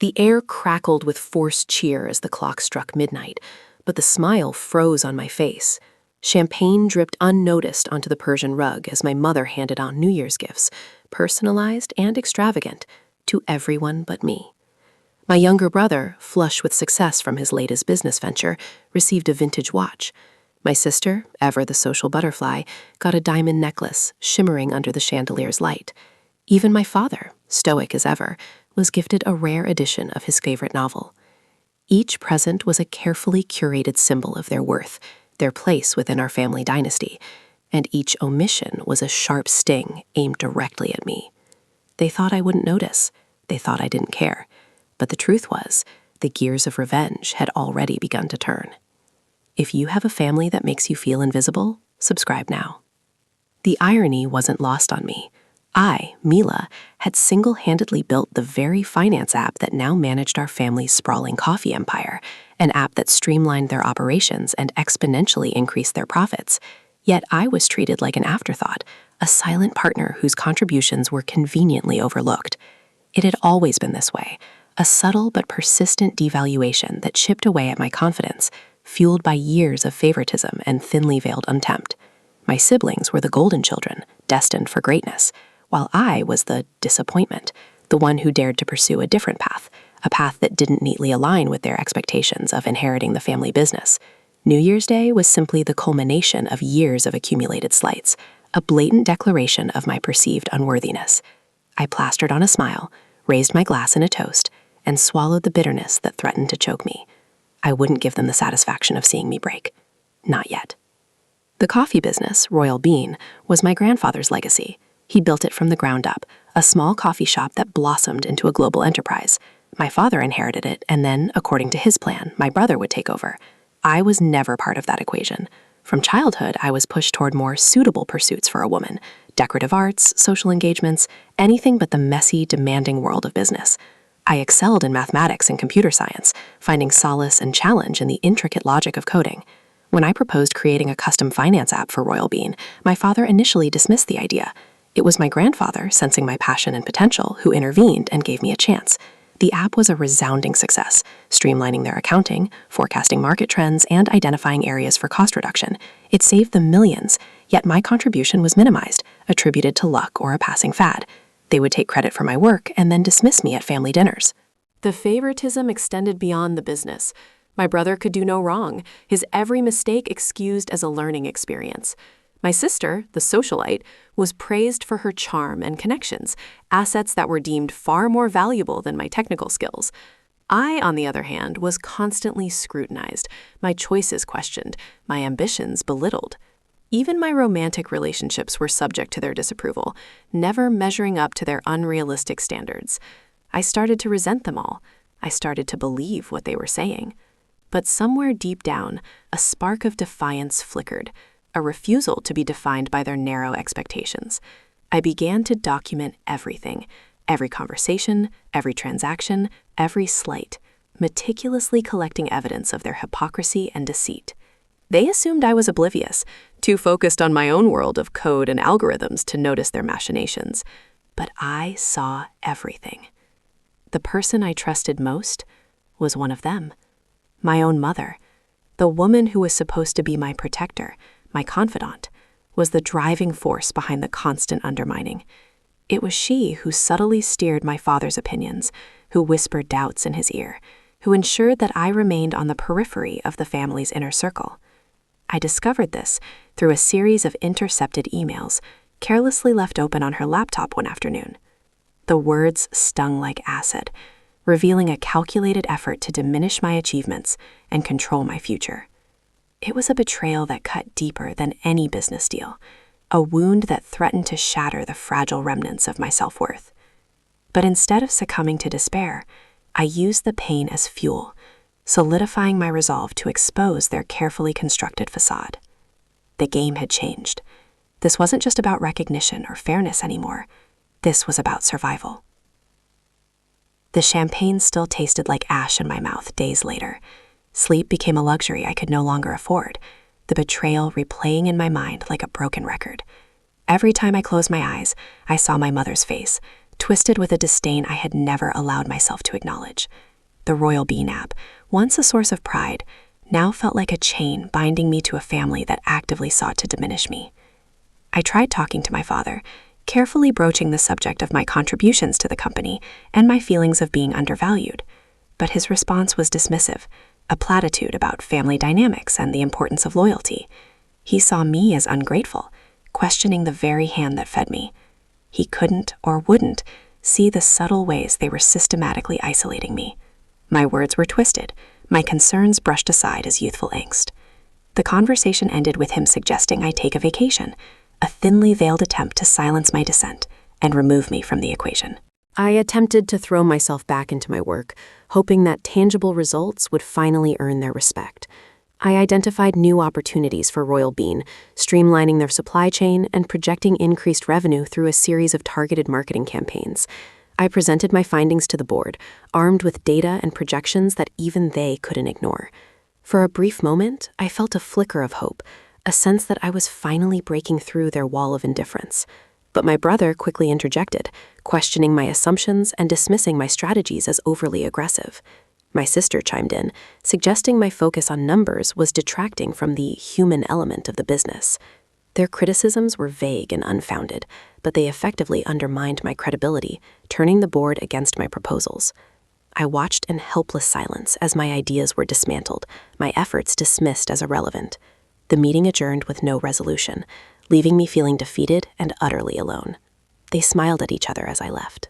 The air crackled with forced cheer as the clock struck midnight, but the smile froze on my face. Champagne dripped unnoticed onto the Persian rug as my mother handed out New Year's gifts, personalized and extravagant, to everyone but me. My younger brother, flush with success from his latest business venture, received a vintage watch. My sister, ever the social butterfly, got a diamond necklace shimmering under the chandelier's light. Even my father, stoic as ever, was gifted a rare edition of his favorite novel. Each present was a carefully curated symbol of their worth, their place within our family dynasty, and each omission was a sharp sting aimed directly at me. They thought I wouldn't notice. They thought I didn't care. But the truth was, the gears of revenge had already begun to turn. If you have a family that makes you feel invisible, subscribe now. The irony wasn't lost on me. I, Mila, had single-handedly built the very finance app that now managed our family's sprawling coffee empire, an app that streamlined their operations and exponentially increased their profits. Yet I was treated like an afterthought, a silent partner whose contributions were conveniently overlooked. It had always been this way, a subtle but persistent devaluation that chipped away at my confidence, fueled by years of favoritism and thinly veiled contempt. My siblings were the golden children, destined for greatness, while I was the disappointment, the one who dared to pursue a different path, a path that didn't neatly align with their expectations of inheriting the family business. New Year's Day was simply the culmination of years of accumulated slights, a blatant declaration of my perceived unworthiness. I plastered on a smile, raised my glass in a toast, and swallowed the bitterness that threatened to choke me. I wouldn't give them the satisfaction of seeing me break. Not yet. The coffee business, Royal Bean, was my grandfather's legacy. He built it from the ground up, a small coffee shop that blossomed into a global enterprise. My father inherited it, and then, according to his plan, my brother would take over. I was never part of that equation. From childhood, I was pushed toward more suitable pursuits for a woman: decorative arts, social engagements, anything but the messy, demanding world of business. I excelled in mathematics and computer science, finding solace and challenge in the intricate logic of coding. When I proposed creating a custom finance app for Royal Bean, my father initially dismissed the idea. It was my grandfather, sensing my passion and potential, who intervened and gave me a chance. The app was a resounding success, streamlining their accounting, forecasting market trends, and identifying areas for cost reduction. It saved them millions, yet my contribution was minimized, attributed to luck or a passing fad. They would take credit for my work and then dismiss me at family dinners. The favoritism extended beyond the business. My brother could do no wrong, his every mistake excused as a learning experience. My sister, the socialite, was praised for her charm and connections, assets that were deemed far more valuable than my technical skills. I, on the other hand, was constantly scrutinized, my choices questioned, my ambitions belittled. Even my romantic relationships were subject to their disapproval, never measuring up to their unrealistic standards. I started to resent them all. I started to believe what they were saying. But somewhere deep down, a spark of defiance flickered, a refusal to be defined by their narrow expectations. I began to document everything, every conversation, every transaction, every slight, meticulously collecting evidence of their hypocrisy and deceit. They assumed I was oblivious, too focused on my own world of code and algorithms to notice their machinations. But I saw everything. The person I trusted most was one of them, my own mother. The woman who was supposed to be my protector, my confidant, was the driving force behind the constant undermining. It was she who subtly steered my father's opinions, who whispered doubts in his ear, who ensured that I remained on the periphery of the family's inner circle. I discovered this through a series of intercepted emails, carelessly left open on her laptop one afternoon. The words stung like acid, revealing a calculated effort to diminish my achievements and control my future. It was a betrayal that cut deeper than any business deal, a wound that threatened to shatter the fragile remnants of my self-worth. But instead of succumbing to despair, I used the pain as fuel, solidifying my resolve to expose their carefully constructed facade. The game had changed. This wasn't just about recognition or fairness anymore. This was about survival. The champagne still tasted like ash in my mouth days later. Sleep became a luxury I could no longer afford, the betrayal replaying in my mind like a broken record. Every time I closed my eyes, I saw my mother's face, twisted with a disdain I had never allowed myself to acknowledge. The Royal Bean app, once a source of pride, now felt like a chain binding me to a family that actively sought to diminish me. I tried talking to my father, carefully broaching the subject of my contributions to the company and my feelings of being undervalued. But his response was dismissive, a platitude about family dynamics and the importance of loyalty. He saw me as ungrateful, questioning the very hand that fed me. He couldn't or wouldn't see the subtle ways they were systematically isolating me. My words were twisted, my concerns brushed aside as youthful angst. The conversation ended with him suggesting I take a vacation, a thinly veiled attempt to silence my dissent and remove me from the equation. I attempted to throw myself back into my work, hoping that tangible results would finally earn their respect. I identified new opportunities for Royal Bean, streamlining their supply chain and projecting increased revenue through a series of targeted marketing campaigns. I presented my findings to the board, armed with data and projections that even they couldn't ignore. For a brief moment, I felt a flicker of hope, a sense that I was finally breaking through their wall of indifference. But my brother quickly interjected, questioning my assumptions and dismissing my strategies as overly aggressive. My sister chimed in, suggesting my focus on numbers was detracting from the human element of the business. Their criticisms were vague and unfounded, but they effectively undermined my credibility, turning the board against my proposals. I watched in helpless silence as my ideas were dismantled, my efforts dismissed as irrelevant. The meeting adjourned with no resolution, leaving me feeling defeated and utterly alone. They smiled at each other as I left.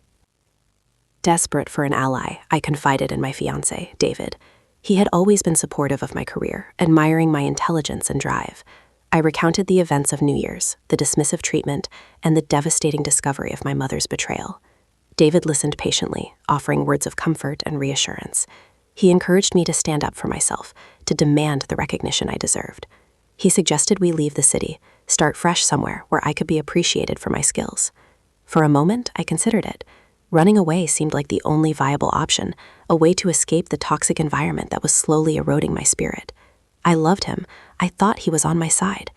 Desperate for an ally, I confided in my fiancé, David. He had always been supportive of my career, admiring my intelligence and drive. I recounted the events of New Year's, the dismissive treatment, and the devastating discovery of my mother's betrayal. David listened patiently, offering words of comfort and reassurance. He encouraged me to stand up for myself, to demand the recognition I deserved. He suggested we leave the city, start fresh somewhere where I could be appreciated for my skills. For a moment, I considered it. Running away seemed like the only viable option, a way to escape the toxic environment that was slowly eroding my spirit. I loved him. I thought he was on my side.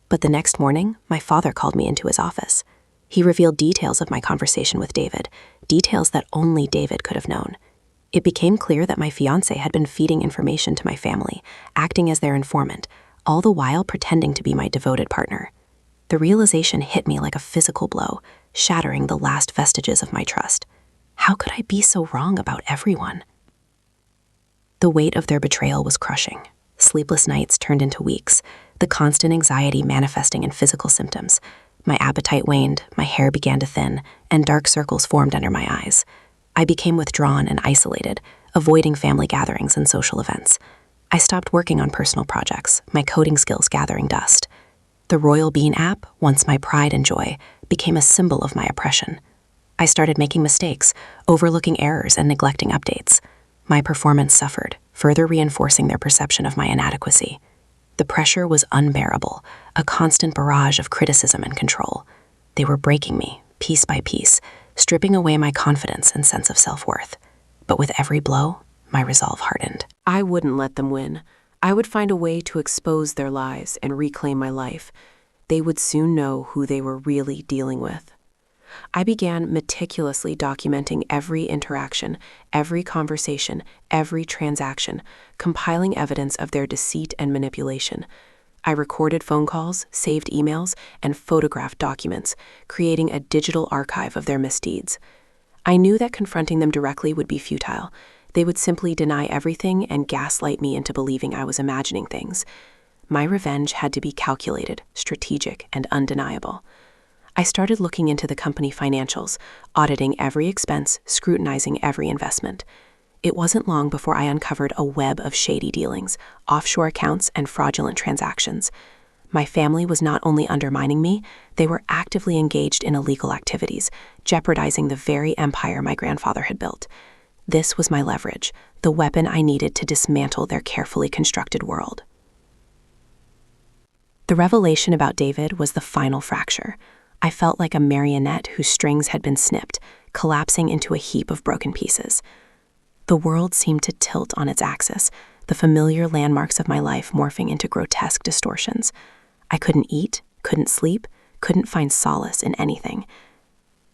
But the next morning, my father called me into his office. He revealed details of my conversation with David, details that only David could have known. It became clear that my fiancé had been feeding information to my family, acting as their informant, all the while pretending to be my devoted partner. The realization hit me like a physical blow, shattering the last vestiges of my trust. How could I be so wrong about everyone? The weight of their betrayal was crushing. Sleepless nights turned into weeks, the constant anxiety manifesting in physical symptoms. My appetite waned, my hair began to thin, and dark circles formed under my eyes. I became withdrawn and isolated, avoiding family gatherings and social events. I stopped working on personal projects, my coding skills gathering dust. The Royal Bean app, once my pride and joy, became a symbol of my oppression. I started making mistakes, overlooking errors and neglecting updates. My performance suffered, further reinforcing their perception of my inadequacy. The pressure was unbearable, a constant barrage of criticism and control. They were breaking me, piece by piece, stripping away my confidence and sense of self-worth. But with every blow, my resolve hardened. I wouldn't let them win. I would find a way to expose their lies and reclaim my life. They would soon know who they were really dealing with. I began meticulously documenting every interaction, every conversation, every transaction, compiling evidence of their deceit and manipulation. I recorded phone calls, saved emails, and photographed documents, creating a digital archive of their misdeeds. I knew that confronting them directly would be futile. They would simply deny everything and gaslight me into believing I was imagining things. My revenge had to be calculated, strategic, and undeniable. I started looking into the company financials, auditing every expense, scrutinizing every investment. It wasn't long before I uncovered a web of shady dealings, offshore accounts, and fraudulent transactions. My family was not only undermining me, they were actively engaged in illegal activities, jeopardizing the very empire my grandfather had built. This was my leverage, the weapon I needed to dismantle their carefully constructed world. The revelation about David was the final fracture. I felt like a marionette whose strings had been snipped, collapsing into a heap of broken pieces. The world seemed to tilt on its axis, the familiar landmarks of my life morphing into grotesque distortions. I couldn't eat, couldn't sleep, couldn't find solace in anything.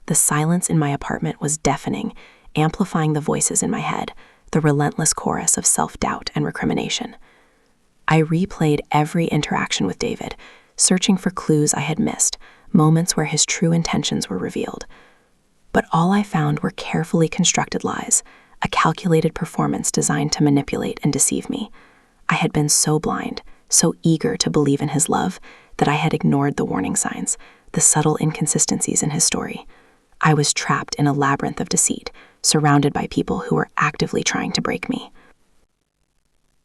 The silence in my apartment was deafening, amplifying the voices in my head, the relentless chorus of self-doubt and recrimination. I replayed every interaction with David, searching for clues I had missed, moments where his true intentions were revealed. But all I found were carefully constructed lies, a calculated performance designed to manipulate and deceive me. I had been so blind, so eager to believe in his love, that I had ignored the warning signs, the subtle inconsistencies in his story. I was trapped in a labyrinth of deceit, surrounded by people who were actively trying to break me.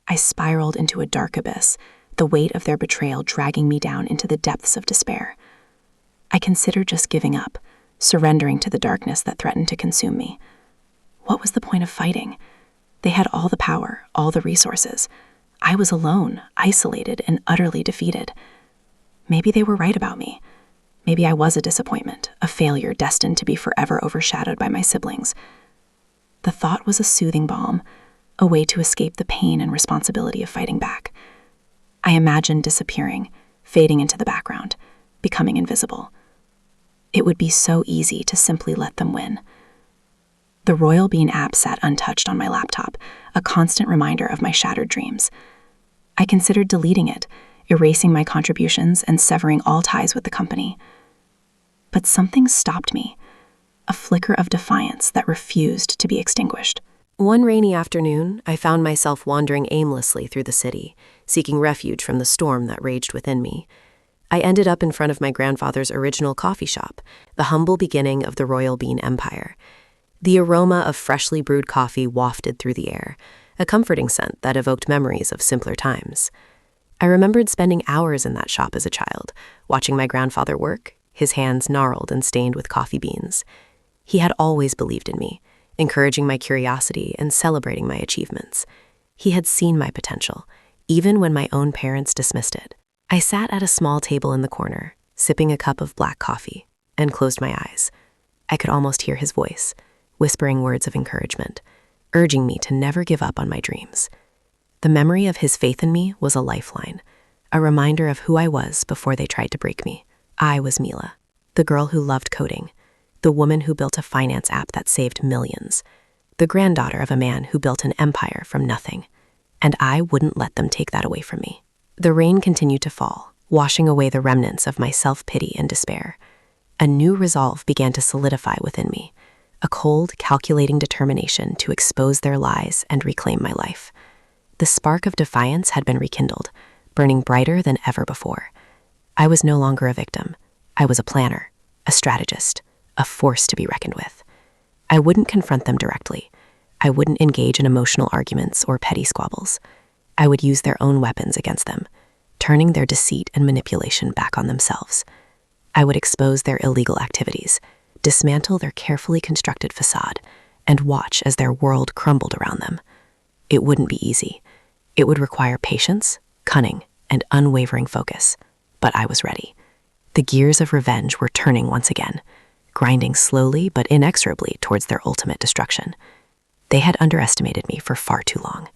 I spiraled into a dark abyss, the weight of their betrayal dragging me down into the depths of despair. I considered just giving up, surrendering to the darkness that threatened to consume me. What was the point of fighting? They had all the power, all the resources. I was alone, isolated, and utterly defeated. Maybe they were right about me. Maybe I was a disappointment, a failure destined to be forever overshadowed by my siblings. The thought was a soothing balm, a way to escape the pain and responsibility of fighting back. I imagined disappearing, fading into the background, becoming invisible. It would be so easy to simply let them win. The Royal Bean app sat untouched on my laptop, a constant reminder of my shattered dreams. I considered deleting it, erasing my contributions and severing all ties with the company. But something stopped me, a flicker of defiance that refused to be extinguished. One rainy afternoon, I found myself wandering aimlessly through the city, seeking refuge from the storm that raged within me. I ended up in front of my grandfather's original coffee shop, the humble beginning of the Royal Bean Empire. The aroma of freshly brewed coffee wafted through the air, a comforting scent that evoked memories of simpler times. I remembered spending hours in that shop as a child, watching my grandfather work, his hands gnarled and stained with coffee beans. He had always believed in me, encouraging my curiosity and celebrating my achievements. He had seen my potential, even when my own parents dismissed it. I sat at a small table in the corner, sipping a cup of black coffee, and closed my eyes. I could almost hear his voice, whispering words of encouragement, urging me to never give up on my dreams. The memory of his faith in me was a lifeline, a reminder of who I was before they tried to break me. I was Mila, the girl who loved coding, the woman who built a finance app that saved millions, the granddaughter of a man who built an empire from nothing. And I wouldn't let them take that away from me. The rain continued to fall, washing away the remnants of my self-pity and despair. A new resolve began to solidify within me, a cold, calculating determination to expose their lies and reclaim my life. The spark of defiance had been rekindled, burning brighter than ever before. I was no longer a victim. I was a planner, a strategist, a force to be reckoned with. I wouldn't confront them directly. I wouldn't engage in emotional arguments or petty squabbles. I would use their own weapons against them, turning their deceit and manipulation back on themselves. I would expose their illegal activities, dismantle their carefully constructed facade, and watch as their world crumbled around them. It wouldn't be easy. It would require patience, cunning, and unwavering focus. But I was ready. The gears of revenge were turning once again, grinding slowly but inexorably towards their ultimate destruction. They had underestimated me for far too long.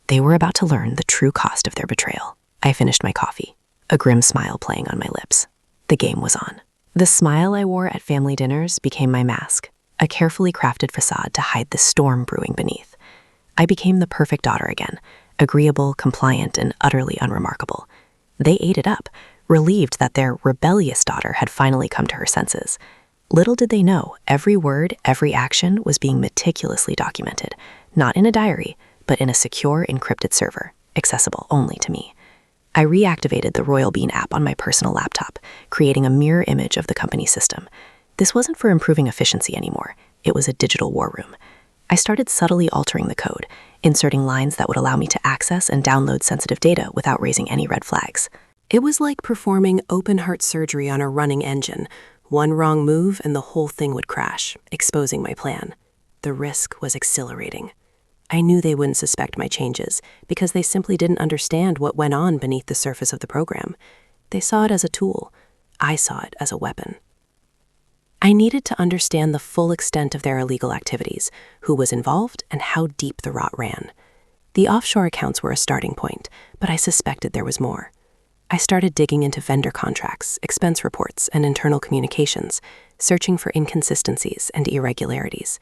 They were about to learn the true cost of their betrayal. I finished my coffee, a grim smile playing on my lips. The game was on. The smile I wore at family dinners became my mask, a carefully crafted facade to hide the storm brewing beneath. I became the perfect daughter again, agreeable, compliant, and utterly unremarkable. They ate it up, relieved that their rebellious daughter had finally come to her senses. Little did they know, every word, every action was being meticulously documented, not in a diary, but in a secure, encrypted server, accessible only to me. I reactivated the Royal Bean app on my personal laptop, creating a mirror image of the company system. This wasn't for improving efficiency anymore. It was a digital war room. I started subtly altering the code, inserting lines that would allow me to access and download sensitive data without raising any red flags. It was like performing open-heart surgery on a running engine. One wrong move and the whole thing would crash, exposing my plan. The risk was exhilarating. I knew they wouldn't suspect my changes because they simply didn't understand what went on beneath the surface of the program. They saw it as a tool. I saw it as a weapon. I needed to understand the full extent of their illegal activities, who was involved, and how deep the rot ran. The offshore accounts were a starting point, but I suspected there was more. I started digging into vendor contracts, expense reports, and internal communications, searching for inconsistencies and irregularities.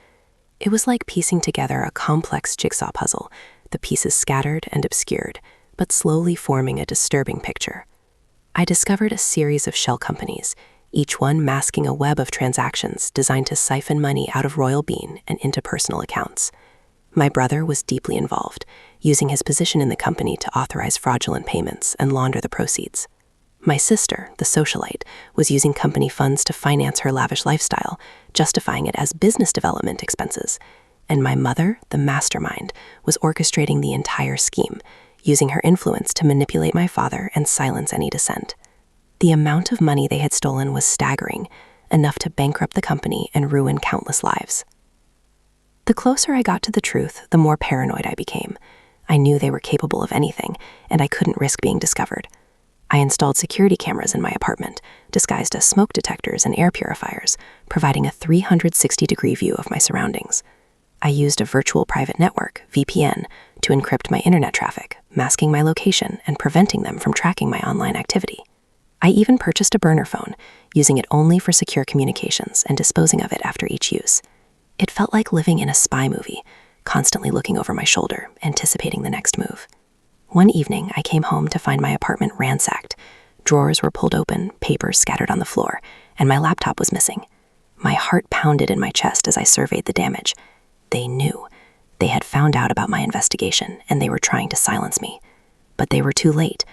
It was like piecing together a complex jigsaw puzzle, the pieces scattered and obscured, but slowly forming a disturbing picture. I discovered a series of shell companies, each one masking a web of transactions designed to siphon money out of Royal Bean and into personal accounts. My brother was deeply involved, using his position in the company to authorize fraudulent payments and launder the proceeds. My sister, the socialite, was using company funds to finance her lavish lifestyle, justifying it as business development expenses. And my mother, the mastermind, was orchestrating the entire scheme, using her influence to manipulate my father and silence any dissent. The amount of money they had stolen was staggering, enough to bankrupt the company and ruin countless lives. The closer I got to the truth, the more paranoid I became. I knew they were capable of anything, and I couldn't risk being discovered. I installed security cameras in my apartment, disguised as smoke detectors and air purifiers, providing a 360-degree view of my surroundings. I used a virtual private network, VPN, to encrypt my internet traffic, masking my location and preventing them from tracking my online activity. I even purchased a burner phone, using it only for secure communications and disposing of it after each use. It felt like living in a spy movie, constantly looking over my shoulder, anticipating the next move. One evening, I came home to find my apartment ransacked. Drawers were pulled open, papers scattered on the floor, and my laptop was missing. My heart pounded in my chest as I surveyed the damage. They knew. They had found out about my investigation, and they were trying to silence me. But they were too late.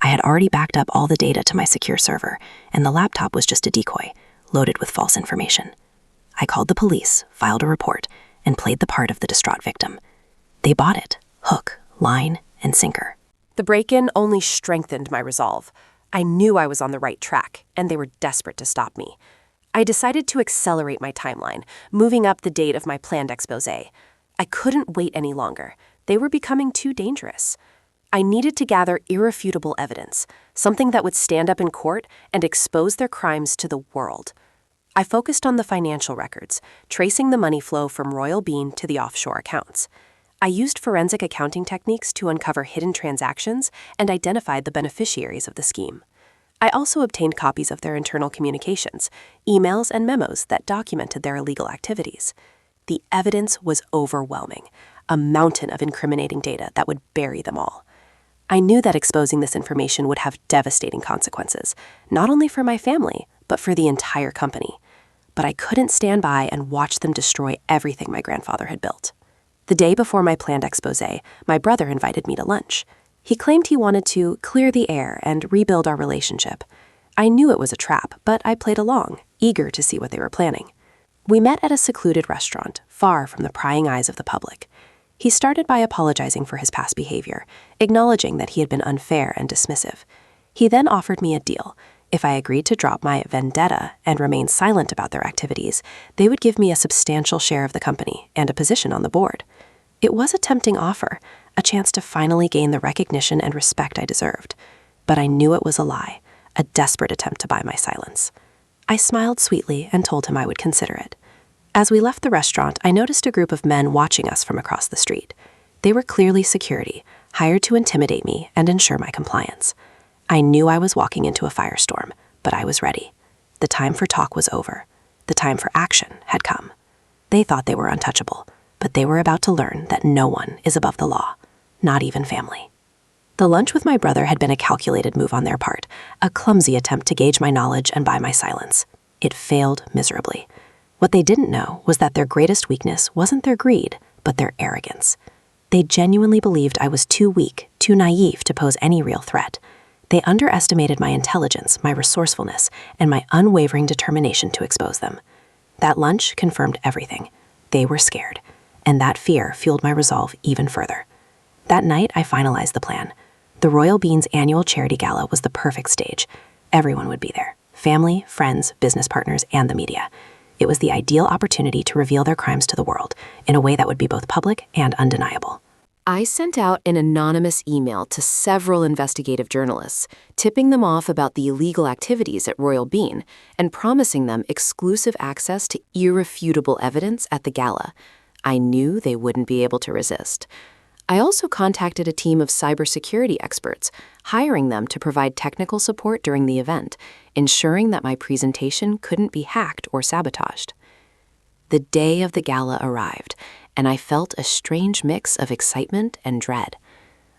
I had already backed up all the data to my secure server, and the laptop was just a decoy, loaded with false information. I called the police, filed a report, and played the part of the distraught victim. They bought it, hook, line, and sinker. The break-in only strengthened my resolve. I knew I was on the right track, and they were desperate to stop me. I decided to accelerate my timeline, moving up the date of my planned exposé. I couldn't wait any longer. They were becoming too dangerous. I needed to gather irrefutable evidence, something that would stand up in court and expose their crimes to the world. I focused on the financial records, tracing the money flow from Royal Bean to the offshore accounts. I used forensic accounting techniques to uncover hidden transactions and identified the beneficiaries of the scheme. I also obtained copies of their internal communications, emails, and memos that documented their illegal activities. The evidence was overwhelming, a mountain of incriminating data that would bury them all. I knew that exposing this information would have devastating consequences, not only for my family, but for the entire company. But I couldn't stand by and watch them destroy everything my grandfather had built. The day before my planned exposé, my brother invited me to lunch. He claimed he wanted to clear the air and rebuild our relationship. I knew it was a trap, but I played along, eager to see what they were planning. We met at a secluded restaurant, far from the prying eyes of the public. He started by apologizing for his past behavior, acknowledging that he had been unfair and dismissive. He then offered me a deal. If I agreed to drop my vendetta and remain silent about their activities, they would give me a substantial share of the company and a position on the board. It was a tempting offer, a chance to finally gain the recognition and respect I deserved. But I knew it was a lie, a desperate attempt to buy my silence. I smiled sweetly and told him I would consider it. As we left the restaurant, I noticed a group of men watching us from across the street. They were clearly security, hired to intimidate me and ensure my compliance. I knew I was walking into a firestorm, but I was ready. The time for talk was over. The time for action had come. They thought they were untouchable, but they were about to learn that no one is above the law, not even family. The lunch with my brother had been a calculated move on their part, a clumsy attempt to gauge my knowledge and buy my silence. It failed miserably. What they didn't know was that their greatest weakness wasn't their greed, but their arrogance. They genuinely believed I was too weak, too naive to pose any real threat. They underestimated my intelligence, my resourcefulness, and my unwavering determination to expose them. That lunch confirmed everything. They were scared, and that fear fueled my resolve even further. That night, I finalized the plan. The Royal Beans annual charity gala was the perfect stage. Everyone would be there: family, friends, business partners, and the media. It was the ideal opportunity to reveal their crimes to the world in a way that would be both public and undeniable. I sent out an anonymous email to several investigative journalists, tipping them off about the illegal activities at Royal Bean and promising them exclusive access to irrefutable evidence at the gala. I knew they wouldn't be able to resist. I also contacted a team of cybersecurity experts, hiring them to provide technical support during the event, ensuring that my presentation couldn't be hacked or sabotaged. The day of the gala arrived, and I felt a strange mix of excitement and dread.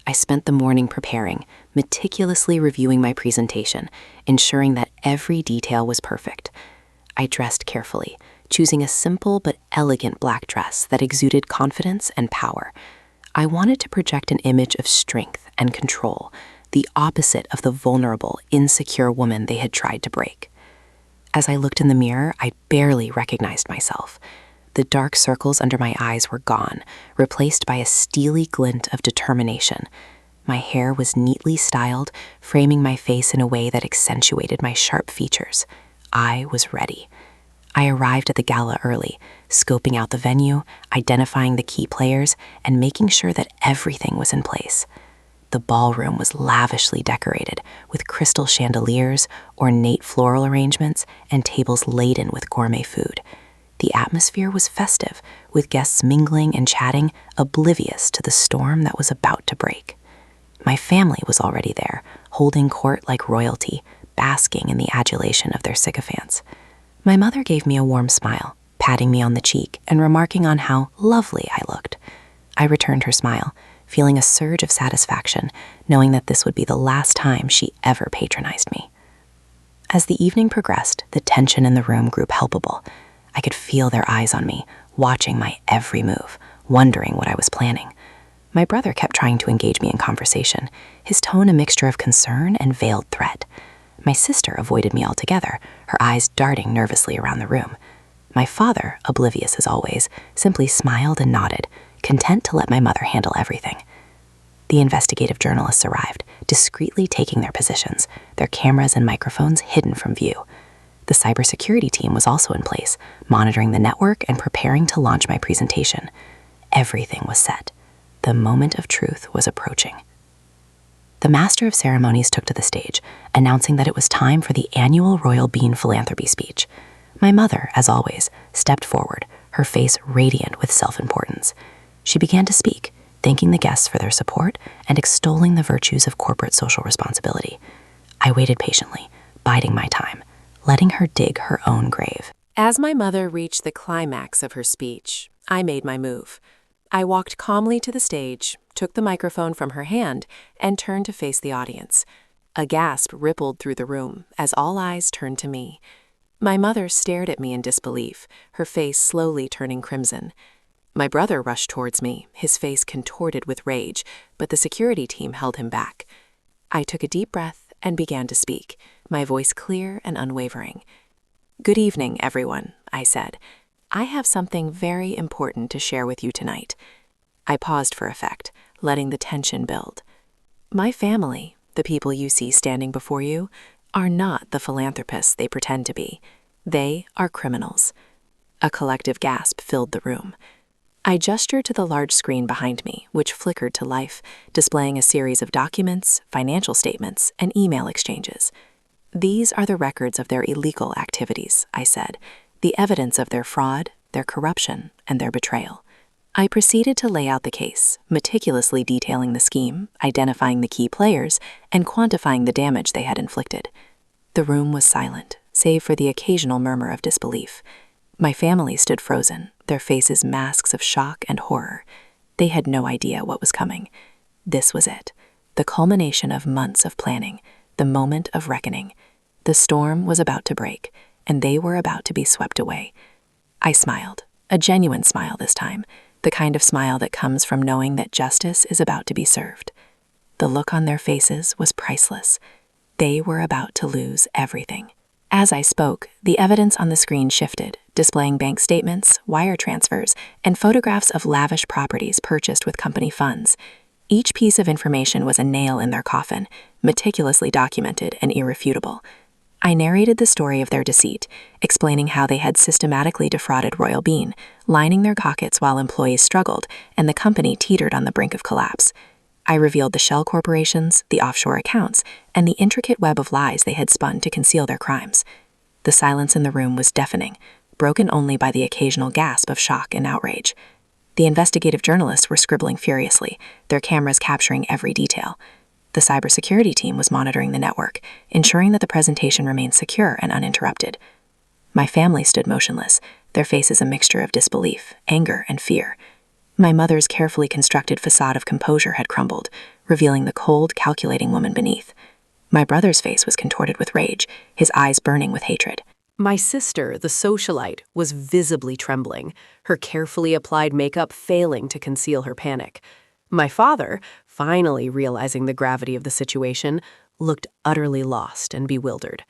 I spent the morning preparing, meticulously reviewing my presentation, ensuring that every detail was perfect. I dressed carefully, choosing a simple but elegant black dress that exuded confidence and power. I wanted to project an image of strength and control, the opposite of the vulnerable, insecure woman they had tried to break. As I looked in the mirror, I barely recognized myself. The dark circles under my eyes were gone, replaced by a steely glint of determination. My hair was neatly styled, framing my face in a way that accentuated my sharp features. I was ready. I arrived at the gala early, scoping out the venue, identifying the key players, and making sure that everything was in place. The ballroom was lavishly decorated with crystal chandeliers, ornate floral arrangements, and tables laden with gourmet food. The atmosphere was festive, with guests mingling and chatting, oblivious to the storm that was about to break. My family was already there, holding court like royalty, basking in the adulation of their sycophants. My mother gave me a warm smile, patting me on the cheek and remarking on how lovely I looked. I returned her smile, feeling a surge of satisfaction, knowing that this would be the last time she ever patronized me. As the evening progressed, the tension in the room grew palpable. I could feel their eyes on me, watching my every move, wondering what I was planning. My brother kept trying to engage me in conversation, his tone a mixture of concern and veiled threat. My sister avoided me altogether, her eyes darting nervously around the room. My father, oblivious as always, simply smiled and nodded, content to let my mother handle everything. The investigative journalists arrived, discreetly taking their positions, their cameras and microphones hidden from view. The cybersecurity team was also in place, monitoring the network and preparing to launch my presentation. Everything was set. The moment of truth was approaching. The Master of Ceremonies took to the stage, announcing that it was time for the annual Royal Bean Philanthropy speech. My mother, as always, stepped forward, her face radiant with self-importance. She began to speak, thanking the guests for their support and extolling the virtues of corporate social responsibility. I waited patiently, biding my time, letting her dig her own grave. As my mother reached the climax of her speech, I made my move. I walked calmly to the stage, took the microphone from her hand, and turned to face the audience. A gasp rippled through the room as all eyes turned to me. My mother stared at me in disbelief, her face slowly turning crimson. My brother rushed towards me, his face contorted with rage, but the security team held him back. I took a deep breath and began to speak, my voice clear and unwavering. "Good evening, everyone," I said. "I have something very important to share with you tonight." I paused for effect, letting the tension build. My family, the people you see standing before you, are not the philanthropists they pretend to be. They are criminals. A collective gasp filled the room. I gestured to the large screen behind me, which flickered to life, displaying a series of documents, financial statements, and email exchanges. "These are the records of their illegal activities," I said, "the evidence of their fraud, their corruption, and their betrayal." I proceeded to lay out the case, meticulously detailing the scheme, identifying the key players, and quantifying the damage they had inflicted. The room was silent, save for the occasional murmur of disbelief. My family stood frozen, their faces masks of shock and horror. They had no idea what was coming. This was it, the culmination of months of planning, the moment of reckoning. The storm was about to break, and they were about to be swept away. I smiled, a genuine smile this time, the kind of smile that comes from knowing that justice is about to be served. The look on their faces was priceless. They were about to lose everything. As I spoke, the evidence on the screen shifted, displaying bank statements, wire transfers, and photographs of lavish properties purchased with company funds. Each piece of information was a nail in their coffin, meticulously documented and irrefutable. I narrated the story of their deceit, explaining how they had systematically defrauded Royal Bean, lining their pockets while employees struggled and the company teetered on the brink of collapse. I revealed the shell corporations, the offshore accounts, and the intricate web of lies they had spun to conceal their crimes. The silence in the room was deafening, broken only by the occasional gasp of shock and outrage. The investigative journalists were scribbling furiously, their cameras capturing every detail. The cybersecurity team was monitoring the network, ensuring that the presentation remained secure and uninterrupted. My family stood motionless, their faces a mixture of disbelief, anger, and fear. My mother's carefully constructed facade of composure had crumbled, revealing the cold, calculating woman beneath. My brother's face was contorted with rage, his eyes burning with hatred. My sister, the socialite, was visibly trembling, her carefully applied makeup failing to conceal her panic. My father, finally realizing the gravity of the situation, looked utterly lost and bewildered.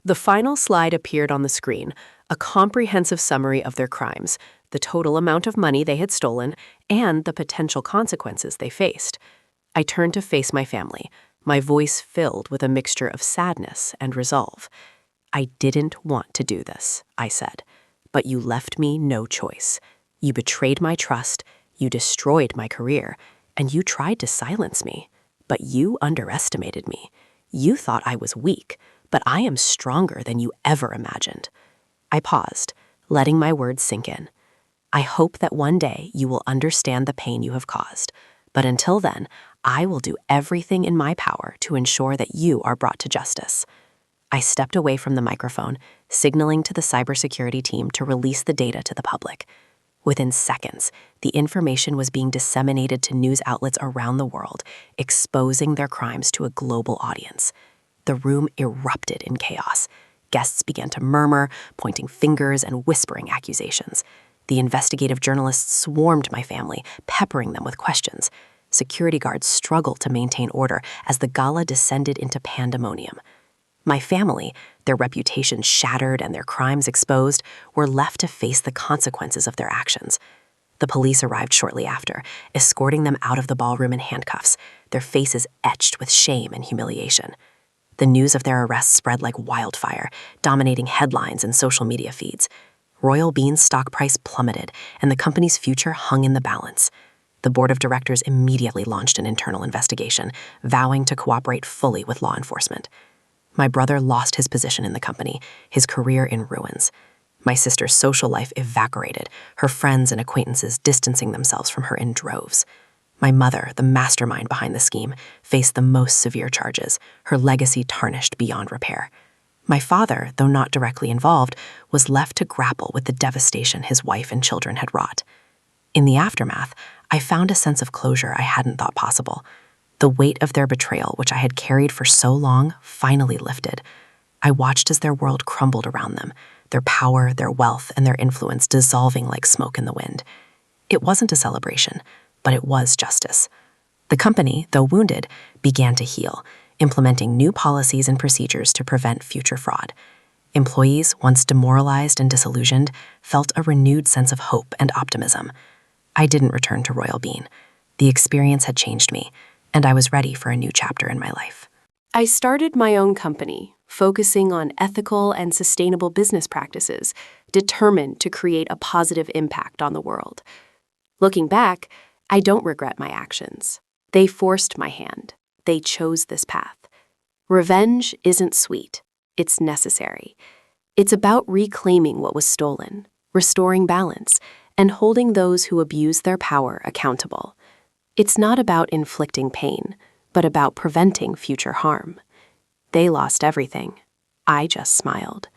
The final slide appeared on the screen, a comprehensive summary of their crimes, the total amount of money they had stolen, and the potential consequences they faced. I turned to face my family, my voice filled with a mixture of sadness and resolve. "I didn't want to do this," I said, "but you left me no choice. You betrayed my trust, you destroyed my career, and you tried to silence me. But you underestimated me. You thought I was weak, but I am stronger than you ever imagined." I paused, letting my words sink in. "I hope that one day you will understand the pain you have caused, but until then, I will do everything in my power to ensure that you are brought to justice." I stepped away from the microphone, signaling to the cybersecurity team to release the data to the public. Within seconds, the information was being disseminated to news outlets around the world, exposing their crimes to a global audience. The room erupted in chaos. Guests began to murmur, pointing fingers and whispering accusations. The investigative journalists swarmed my family, peppering them with questions. Security guards struggled to maintain order as the gala descended into pandemonium. My family, their reputations shattered and their crimes exposed, were left to face the consequences of their actions. The police arrived shortly after, escorting them out of the ballroom in handcuffs, their faces etched with shame and humiliation. The news of their arrests spread like wildfire, dominating headlines and social media feeds. Royal Bean's stock price plummeted, and the company's future hung in the balance. The board of directors immediately launched an internal investigation, vowing to cooperate fully with law enforcement. My brother lost his position in the company, his career in ruins. My sister's social life evaporated, her friends and acquaintances distancing themselves from her in droves. My mother, the mastermind behind the scheme, faced the most severe charges, her legacy tarnished beyond repair. My father, though not directly involved, was left to grapple with the devastation his wife and children had wrought. In the aftermath, I found a sense of closure I hadn't thought possible. The weight of their betrayal, which I had carried for so long, finally lifted. I watched as their world crumbled around them, their power, their wealth, and their influence dissolving like smoke in the wind. It wasn't a celebration, but it was justice. The company, though wounded, began to heal, implementing new policies and procedures to prevent future fraud. Employees, once demoralized and disillusioned, felt a renewed sense of hope and optimism. I didn't return to Royal Bean. The experience had changed me, and I was ready for a new chapter in my life. I started my own company, focusing on ethical and sustainable business practices, determined to create a positive impact on the world. Looking back, I don't regret my actions. They forced my hand. They chose this path. Revenge isn't sweet. It's necessary. It's about reclaiming what was stolen, restoring balance, and holding those who abuse their power accountable. It's not about inflicting pain, but about preventing future harm. They lost everything. I just smiled.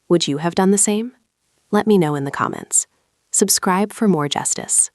Would you have done the same? Let me know in the comments. Subscribe for more justice.